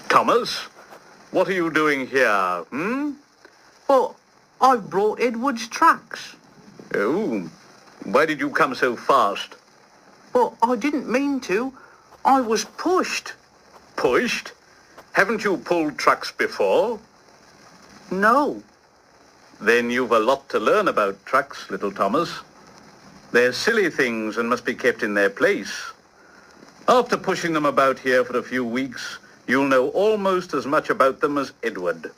Thomas, what are you doing here, Well, I've brought Edward's tracks. Oh, why did you come so fast? But I didn't mean to. I was pushed. Pushed? Haven't you pulled trucks before? No. Then you've a lot to learn about trucks, little Thomas. They're silly things and must be kept in their place. After pushing them about here for a few weeks, you'll know almost as much about them as Edward.